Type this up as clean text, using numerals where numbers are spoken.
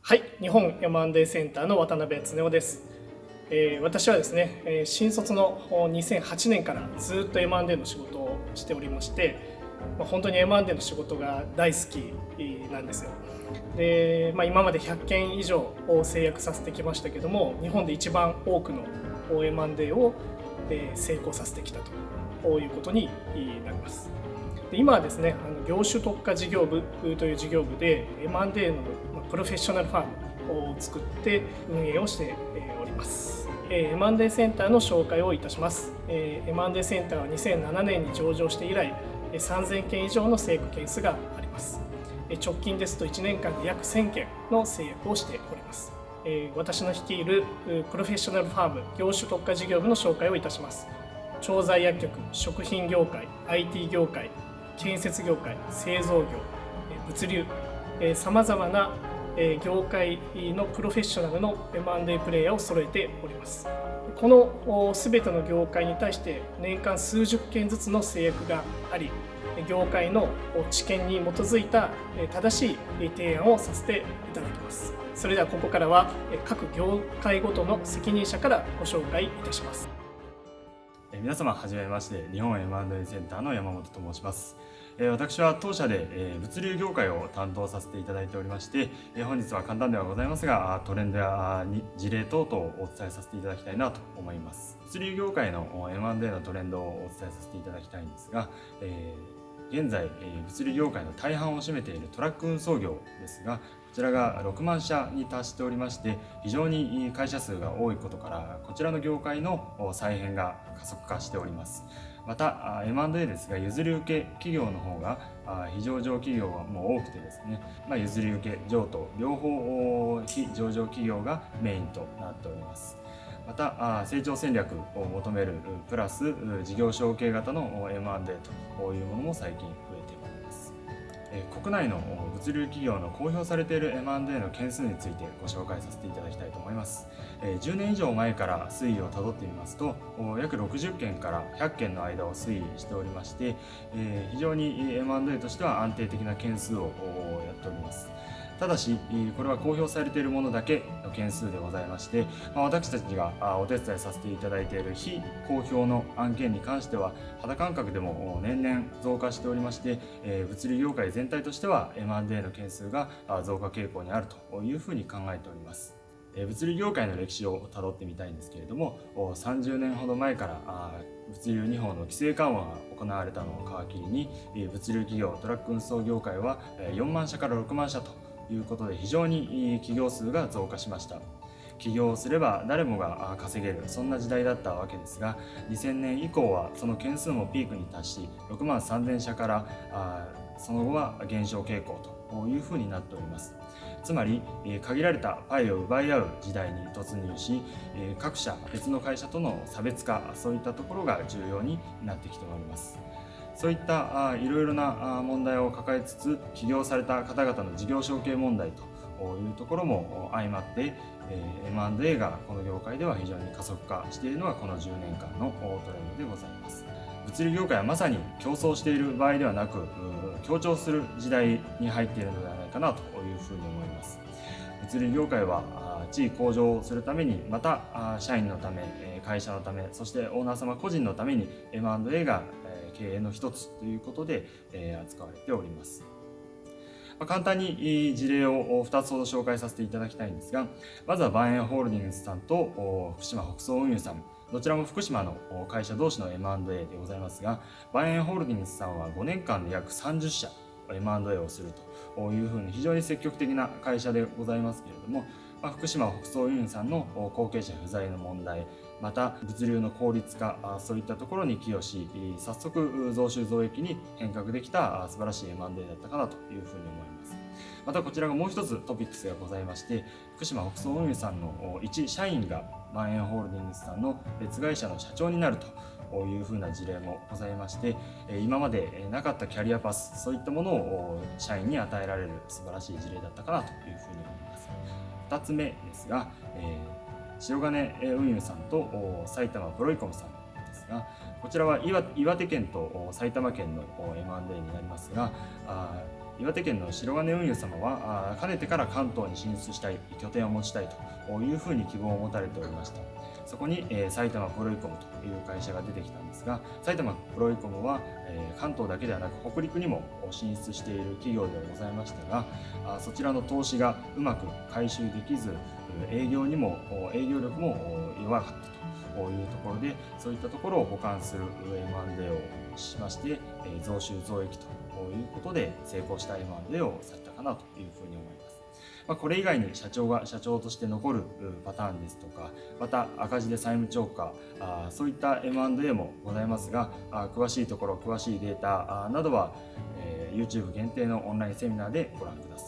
はい、日本 M&A センターの渡辺恒夫です。私はですね、新卒の2008年からずっと M&A の仕事をしておりまして、本当に M&A の仕事が大好きなんですよ。で、今まで100件以上を制約させてきましたけども、日本で一番多くの M&A を成功させてきたということになります。で今はですね、業種特化事業部という事業部で M&A のプロフェッショナルファームを作って運営をしております。M&A センターの紹介をいたします。M&A センターは2007年に上場して以来3000件以上の成功件数があります。直近ですと1年間で約1000件の制約をしております。私の率いるプロフェッショナルファーム業種特化事業部の紹介をいたします。調剤薬局、食品業界、IT 業界、建設業界、製造業、物流、さまざまな業界のプロフェッショナルの M&A プレイヤーを揃えております。この全ての業界に対して年間数十件ずつの制約があり、業界の知見に基づいた正しい提案をさせていただきます。それではここからは各業界ごとの責任者からご紹介いたします。皆様はじめまして、日本 M&A センターの山本と申します。私は当社で物流業界を担当させていただいておりまして、本日は簡単ではございますがトレンドや事例等々をお伝えさせていただきたいなと思います。物流業界の M&A のトレンドをお伝えさせていただきたいんですが、現在物流業界の大半を占めているトラック運送業ですが、こちらが6万社に達しておりまして、非常に会社数が多いことからこちらの業界の再編が加速化しております。また M&A ですが、譲り受け企業の方が非上場企業も多くてですね、譲り受け譲渡両方非上場企業がメインとなっております。また成長戦略を求めるプラス事業承継型の M&A というものも最近増えております。国内の物流企業の公表されている M&A の件数についてご紹介させていただきたいと思います。10年以上前から推移をたどってみますと、約60件から100件の間を推移しておりまして、非常に M&A としては安定的な件数をやっております。ただしこれは公表されているものだけの件数でございまして、私たちがお手伝いさせていただいている非公表の案件に関しては肌感覚でも年々増加しておりまして、物流業界全体としては M&A の件数が増加傾向にあるというふうに考えております。物流業界の歴史をたどってみたいんですけれども、30年ほど前から物流2法の規制緩和が行われたのを皮切りに、物流企業トラック運送業界は4万社から6万社ということで非常に企業数が増加しました。起業をすれば誰もが稼げる、そんな時代だったわけですが、2000年以降はその件数もピークに達し6万3000社からその後は減少傾向というふうになっております。つまり限られたパイを奪い合う時代に突入し、各社別の会社との差別化、そういったところが重要になってきております。そういったいろいろな問題を抱えつつ起業された方々の事業承継問題というところも相まって、M&A がこの業界では非常に加速化しているのがこの10年間のトレンドでございます。物流業界はまさに競争している場合ではなく協調する時代に入っているのではないかなというふうに思います。物流業界は地位向上をするために、また社員のため、会社のため、そしてオーナー様個人のために M&A が経営の一つということで扱われております。簡単に事例を2つほど紹介させていただきたいんですが、まずはバンエンホールディングスさんと福島北総運輸さん、どちらも福島の会社同士の M&A でございますが、バンエンホールディングスさんは5年間で約30社 M&A をするというふうに非常に積極的な会社でございますけれども、福島北総運輸さんの後継者不在の問題、また物流の効率化、そういったところに寄与し、早速増収増益に変革できた素晴らしい M&A だったかなというふうに思います。またこちらがもう一つトピックスがございまして、福島北総運輸さんの一社員がバンエンホールディングスさんの別会社の社長になるというふうな事例もございまして、今までなかったキャリアパス、そういったものを社員に与えられる素晴らしい事例だったかなというふうに思います。2つ目ですが、白金運輸さんと埼玉プロイコムさんですが、こちらは岩手県と埼玉県の M&A になりますが、岩手県の白金運輸様はかねてから関東に進出したい、拠点を持ちたいというふうに希望を持たれておりました。そこに埼玉プロイコムという会社が出てきたんですが、埼玉プロイコムは関東だけではなく北陸にも進出している企業ではございましたが、そちらの投資がうまく回収できず、営業力も弱かったというところで、そういったところを補完する M&A をしまして、増収増益ということで成功した M&A をされたかなというふうに思います。これ以外に社長が社長として残るパターンですとか、また赤字で債務超過、そういった M&A もございますが、詳しいところ、詳しいデータなどは YouTube 限定のオンラインセミナーでご覧ください。